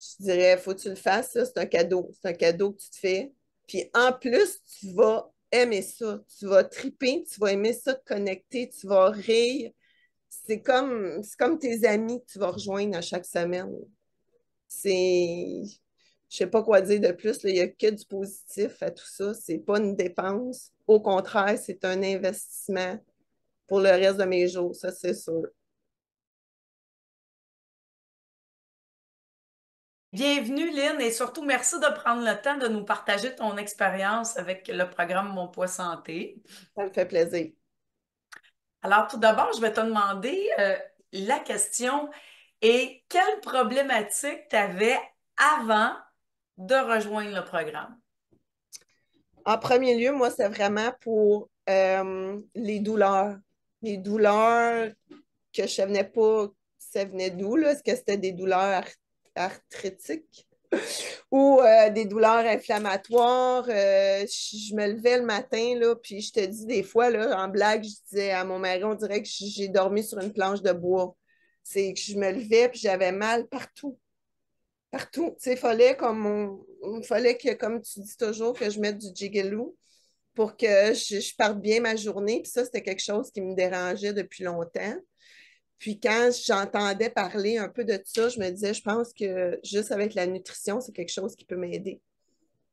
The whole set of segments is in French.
Je dirais, faut que tu le fasses, ça, c'est un cadeau. C'est un cadeau que tu te fais. Puis en plus, tu vas aimer ça. Tu vas triper, tu vas aimer ça, te connecter, tu vas rire. C'est comme tes amis que tu vas rejoindre à chaque semaine. C'est, je sais pas quoi dire de plus, là. Il n'y a que du positif à tout ça. C'est pas une dépense. Au contraire, c'est un investissement pour le reste de mes jours, ça, c'est sûr. Bienvenue, Lynn, et surtout merci de prendre le temps de nous partager ton expérience avec le programme Mon Poids Santé. Ça me fait plaisir. Alors, tout d'abord, je vais te demander la question et quelle problématique tu avais avant de rejoindre le programme? En premier lieu, moi, c'est vraiment pour les douleurs. Les douleurs que je ne savais pas ça venait d'où, là. Est-ce que c'était des douleurs arthritiques ou des douleurs inflammatoires? Je me levais le matin, là, puis je te dis des fois, là, en blague, je disais à mon mari, on dirait que j'ai dormi sur une planche de bois. C'est que je me levais, puis j'avais mal partout. Partout. Tu sais, il fallait que, comme tu dis toujours, que je mette du jigaloo pour que je parte bien ma journée. Puis ça, c'était quelque chose qui me dérangeait depuis longtemps. Puis quand j'entendais parler un peu de ça, je me disais, je pense que juste avec la nutrition, c'est quelque chose qui peut m'aider.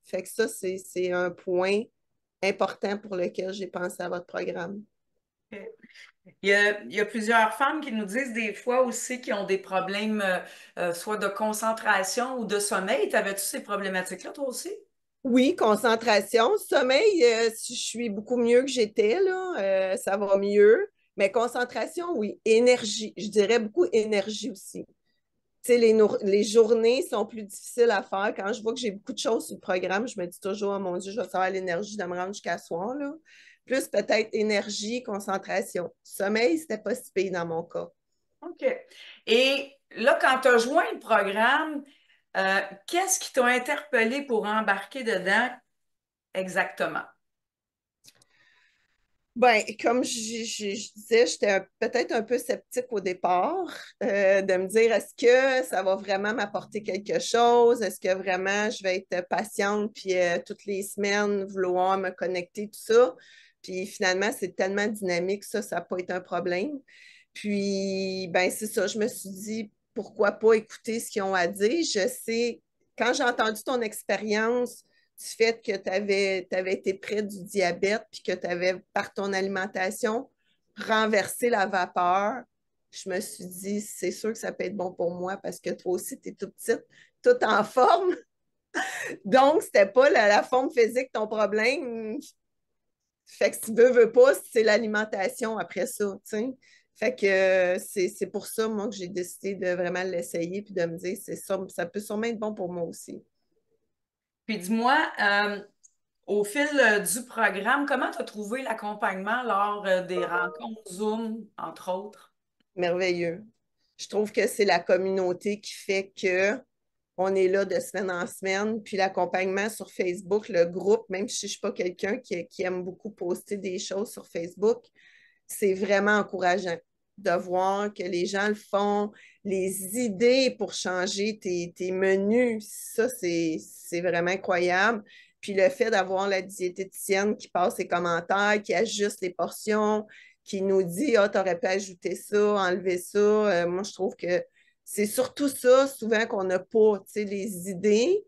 Fait que ça, c'est un point important pour lequel j'ai pensé à votre programme. Il y a plusieurs femmes qui nous disent des fois aussi qu'ils ont des problèmes soit de concentration ou de sommeil. T'avais-tu ces problématiques-là, toi aussi? Oui, concentration, sommeil, je suis beaucoup mieux que j'étais, là, ça va mieux. Mais concentration, oui. Énergie, je dirais beaucoup énergie aussi. Tu sais, les journées sont plus difficiles à faire. Quand je vois que j'ai beaucoup de choses sur le programme, je me dis toujours, oh mon Dieu, je vais avoir l'énergie de me rendre jusqu'à soir, là. Plus peut-être énergie, concentration. Sommeil, c'était pas si pire dans mon cas. OK. Et là, quand tu as joint le programme, qu'est-ce qui t'a interpellé pour embarquer dedans exactement? Ben, comme je disais, j'étais peut-être un peu sceptique au départ, de me dire, est-ce que ça va vraiment m'apporter quelque chose? Est-ce que vraiment je vais être patiente, puis toutes les semaines vouloir me connecter, tout ça? Puis finalement, c'est tellement dynamique, ça n'a pas été un problème. Puis, ben, c'est ça, je me suis dit, pourquoi pas écouter ce qu'ils ont à dire? Je sais, quand j'ai entendu ton expérience, du fait que tu avais été près du diabète puis que tu avais, par ton alimentation, renversé la vapeur, je me suis dit, c'est sûr que ça peut être bon pour moi parce que toi aussi, tu es toute petite, toute en forme. Donc, c'était pas la forme physique ton problème. Fait que si tu veux pas, c'est l'alimentation après ça, tu sais. Fait que c'est pour ça, moi, que j'ai décidé de vraiment l'essayer puis de me dire, ça peut sûrement être bon pour moi aussi. Puis dis-moi, au fil du programme, comment tu as trouvé l'accompagnement lors des rencontres Zoom, entre autres? Merveilleux. Je trouve que c'est la communauté qui fait que on est là de semaine en semaine. Puis l'accompagnement sur Facebook, le groupe, même si je ne suis pas quelqu'un qui aime beaucoup poster des choses sur Facebook, c'est vraiment encourageant de voir que les gens le font, les idées pour changer tes menus, ça, c'est vraiment incroyable. Puis le fait d'avoir la diététicienne qui passe ses commentaires, qui ajuste les portions, qui nous dit, ah, oh, t'aurais pu ajouter ça, enlever ça. Moi, je trouve que c'est surtout ça, souvent, qu'on n'a pas, tu sais, les idées,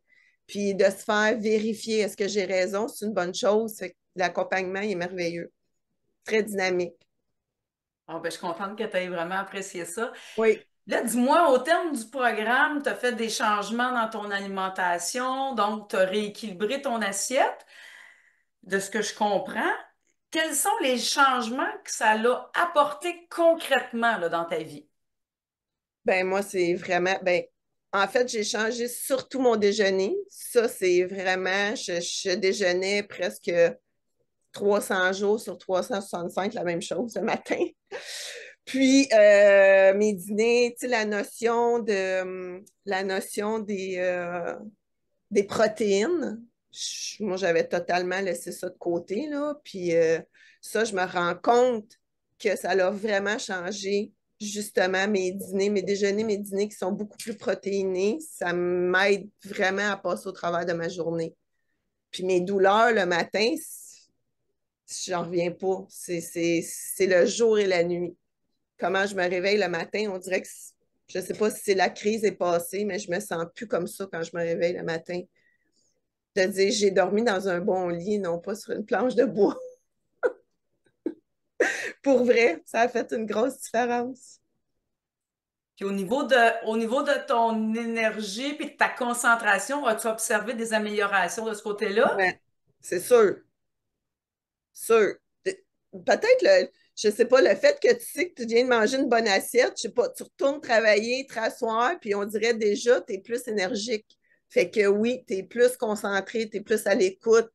puis de se faire vérifier, est-ce que j'ai raison, c'est une bonne chose. L'accompagnement est merveilleux, très dynamique. Bon, ben, je suis contente que tu aies vraiment apprécié ça. Oui. Là, dis-moi, au terme du programme, tu as fait des changements dans ton alimentation, donc tu as rééquilibré ton assiette. De ce que je comprends, quels sont les changements que ça l'a apporté concrètement là, dans ta vie? Ben moi, c'est vraiment, ben, en fait, j'ai changé surtout mon déjeuner. Ça, c'est vraiment, je déjeunais presque 300 jours sur 365 la même chose le matin. Puis, mes dîners, tu sais, la notion des protéines, moi, j'avais totalement laissé ça de côté, là. Puis, ça, je me rends compte que ça a vraiment changé justement mes dîners, mes déjeuners, mes dîners qui sont beaucoup plus protéinés, ça m'aide vraiment à passer au travers de ma journée. Puis mes douleurs le matin, j'en reviens pas. C'est le jour et la nuit. Comment je me réveille le matin, on dirait que je ne sais pas si la crise est passée, mais je me sens plus comme ça quand je me réveille le matin. De dire j'ai dormi dans un bon lit, non pas sur une planche de bois. Pour vrai, ça a fait une grosse différence. Puis au niveau de ton énergie puis de ta concentration, as-tu observé des améliorations de ce côté-là? Ouais, c'est sûr. Sûr. Peut-être je sais pas, le fait que tu sais que tu viens de manger une bonne assiette, je sais pas, tu retournes travailler, te rasseoir, puis on dirait déjà tu es plus énergique. Fait que oui, tu es plus concentré, tu es plus à l'écoute.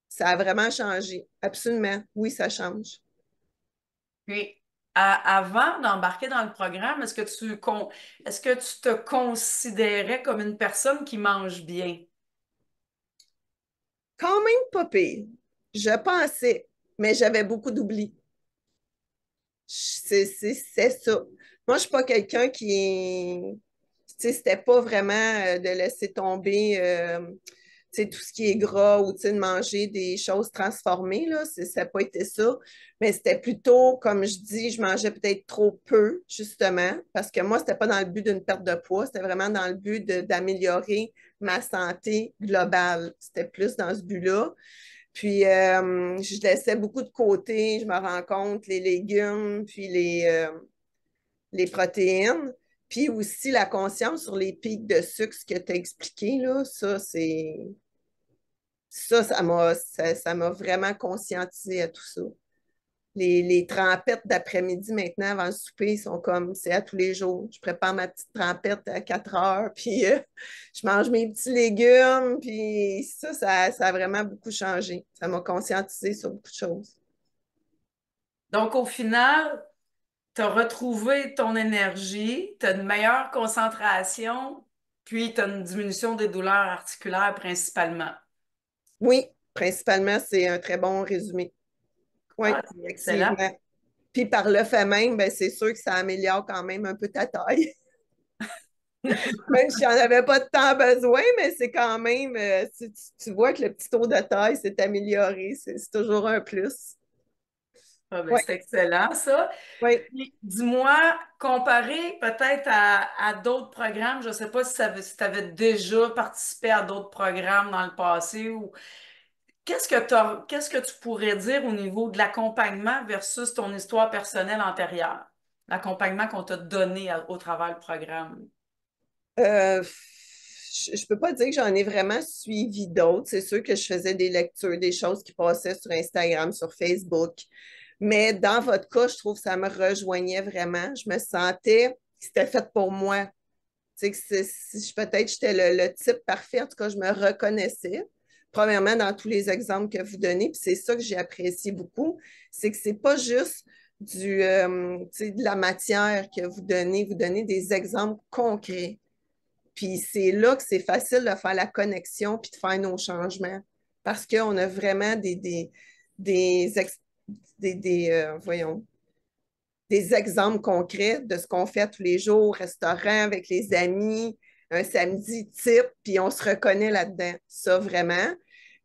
Ça a vraiment changé. Absolument. Oui, ça change. Puis, avant d'embarquer dans le programme, est-ce que tu te considérais comme une personne qui mange bien? Quand même pas pire. Je pensais, mais j'avais beaucoup d'oubli. C'est ça. Moi, je suis pas quelqu'un qui est. Tu sais, c'était pas vraiment de laisser tomber tu sais, tout ce qui est gras ou tu sais, de manger des choses transformées, là. Ça n'a pas été ça. Mais c'était plutôt, comme je dis, je mangeais peut-être trop peu, justement, parce que moi, c'était pas dans le but d'une perte de poids, c'était vraiment dans le but d'améliorer ma santé globale. C'était plus dans ce but-là. Puis, je laissais beaucoup de côté, je me rends compte, les légumes, puis les protéines. Puis aussi la conscience sur les pics de sucre que tu as expliqué, là, ça m'a vraiment conscientisé à tout ça. Les trempettes d'après-midi maintenant avant le souper sont comme c'est à tous les jours. Je prépare ma petite trempette à 4 heures, puis je mange mes petits légumes, puis ça a vraiment beaucoup changé. Ça m'a conscientisé sur beaucoup de choses. Donc, au final, tu as retrouvé ton énergie, tu as une meilleure concentration, puis tu as une diminution des douleurs articulaires principalement. Oui, principalement, c'est un très bon résumé. Oui, Ah, c'est excellent. effectivement. Puis par le fait même, ben, c'est sûr que ça améliore quand même un peu ta taille. Même si j'en avais pas tant besoin, mais c'est quand même, tu vois que le petit taux de taille s'est amélioré. C'est toujours un plus. Ah, ben, Oui, c'est excellent, ça. oui. Puis, dis-moi, comparé peut-être à d'autres programmes, je ne sais pas si tu avais déjà participé à d'autres programmes dans le passé ou qu'est-ce que tu pourrais dire au niveau de l'accompagnement versus ton histoire personnelle antérieure? L'accompagnement qu'on t'a donné au travers du programme. Euh, je ne peux pas dire que j'en ai vraiment suivi d'autres. C'est sûr que je faisais des lectures, des choses qui passaient sur Instagram, sur Facebook. Mais dans votre cas, je trouve que ça me rejoignait vraiment. Je me sentais que c'était fait pour moi. Tu sais, que peut-être j'étais le type parfait, en tout cas, je me reconnaissais. Premièrement, dans tous les exemples que vous donnez, puis c'est ça que j'ai apprécié beaucoup, c'est que c'est pas juste tu sais, de la matière que vous donnez des exemples concrets. Puis c'est là que c'est facile de faire la connexion puis de faire nos changements parce qu'on a vraiment des, ex- voyons, des exemples concrets de ce qu'on fait tous les jours au restaurant avec les amis, un samedi type, puis on se reconnaît là-dedans. Ça, vraiment.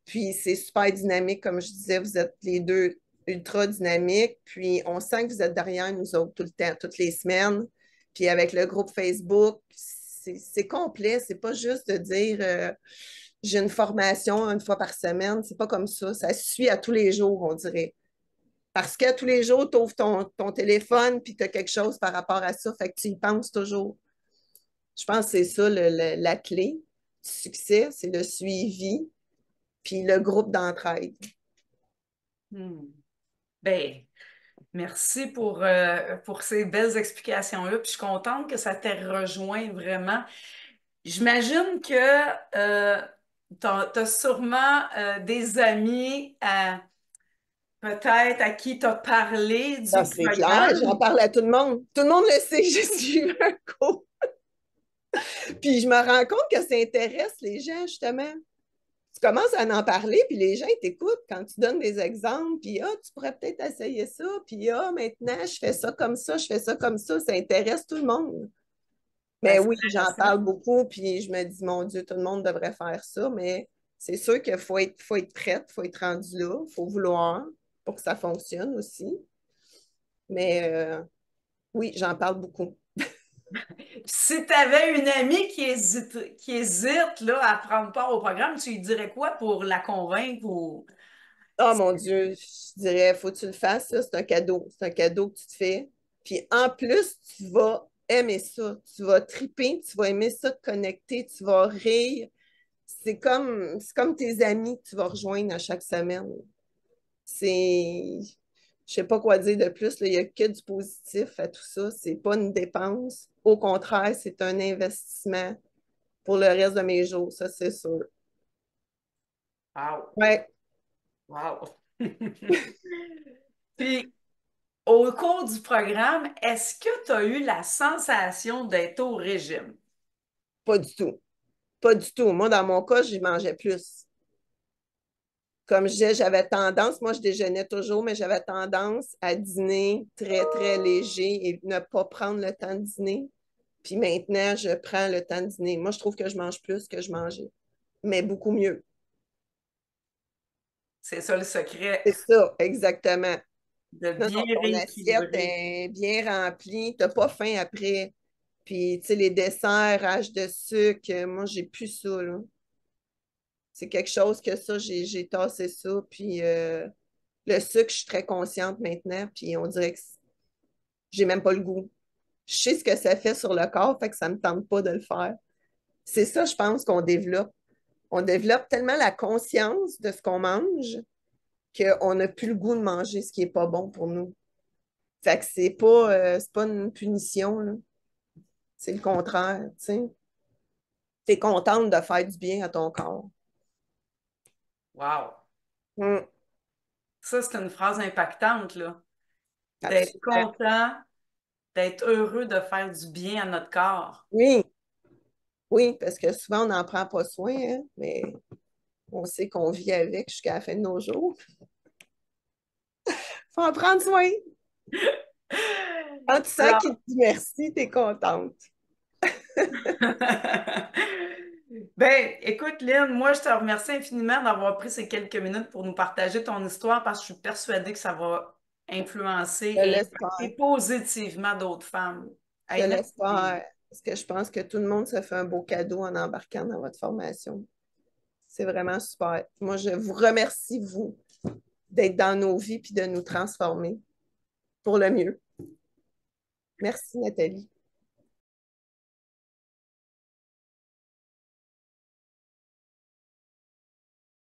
Puis c'est super dynamique, comme je disais, vous êtes les deux ultra dynamiques, puis on sent que vous êtes derrière nous autres tout le temps, toutes les semaines. Puis avec le groupe Facebook, c'est complet, c'est pas juste de dire j'ai une formation une fois par semaine, c'est pas comme ça suit à tous les jours, on dirait. Parce que tous les jours, tu ouvres ton téléphone puis tu as quelque chose par rapport à ça. Fait que tu y penses toujours. Je pense que c'est ça la clé du succès, c'est le suivi puis le groupe d'entraide. Hmm. Ben, merci pour ces belles explications-là. Puis je suis contente que ça t'ait rejoint vraiment. J'imagine que tu as sûrement des amis peut-être à qui tu as parlé Ça, du c'est clair, j'en programme. parle à tout le monde. Tout le monde le sait que je suis un coach. Puis je me rends compte que ça intéresse les gens, justement. tu commences à en parler, puis les gens ils t'écoutent quand tu donnes des exemples, puis tu pourrais peut-être essayer ça, puis maintenant, je fais ça comme ça, je fais ça comme ça intéresse tout le monde. Ben, Mais c'est oui, j'en intéressant. parle beaucoup, puis je me dis, mon Dieu, tout le monde devrait faire ça, mais c'est sûr qu'il faut être prête, il faut être rendu là, il faut vouloir pour que ça fonctionne aussi. Mais oui, j'en parle beaucoup. Si tu avais une amie qui hésite là, à prendre part au programme, tu lui dirais quoi pour la convaincre ou... Oh mon Dieu, je dirais, faut que tu le fasses, ça, c'est un cadeau. C'est un cadeau que tu te fais. Puis en plus, tu vas aimer ça. Tu vas triper, tu vas aimer ça, te connecter, tu vas rire. C'est comme tes amis que tu vas rejoindre à chaque semaine. C'est, je sais pas quoi dire de plus, là. Il n'y a que du positif à tout ça. C'est pas une dépense. Au contraire, c'est un investissement pour le reste de mes jours, ça, c'est sûr. Wow. Ouais, Wow. Puis, au cours du programme, est-ce que tu as eu la sensation d'être au régime? pas du tout. Pas du tout. Moi, dans mon cas, j'y mangeais plus. Comme je disais, j'avais tendance, moi je déjeunais toujours, mais j'avais tendance à dîner très, très léger et ne pas prendre le temps de dîner. Puis maintenant, je prends le temps de dîner. Moi, je trouve que je mange plus que je mangeais, mais beaucoup mieux. C'est ça le secret C'est ça, exactement. de Non, bien non, ton assiette rééquilibrer. est bien remplie, tu n'as pas faim après. Puis, tu sais, les desserts, hache de sucre, moi, j'ai plus ça, là. C'est quelque chose que ça, j'ai tassé ça. Puis, le sucre, je suis très consciente maintenant, puis on dirait que j'ai même pas le goût. Je sais ce que ça fait sur le corps, fait que ça me tente pas de le faire. C'est ça, je pense, qu'on développe. On développe tellement la conscience de ce qu'on mange qu'on n'a plus le goût de manger ce qui est pas bon pour nous. Fait que c'est pas une punition, là. C'est le contraire, tu sais. T'es contente de faire du bien à ton corps. Wow. Mm, Ça, c'est une phrase impactante, là. D'être absolument. content, d'être heureux de faire du bien à notre corps. Oui, oui, parce que souvent, on n'en prend pas soin, hein, mais on sait qu'on vit avec jusqu'à la fin de nos jours. Faut en prendre soin. Quand tu sens qu'il Alors, te dit merci, t'es contente. ben, écoute, Lynn, moi, je te remercie infiniment d'avoir pris ces quelques minutes pour nous partager ton histoire parce que je suis persuadée que ça va influencer Je et impacter l'espère. positivement d'autres femmes. Je Hey, merci. l'espère. Parce que je pense que tout le monde se fait un beau cadeau en embarquant dans votre formation. C'est vraiment super. Moi, je vous remercie, vous, d'être dans nos vies puis de nous transformer pour le mieux. Merci, Nathalie.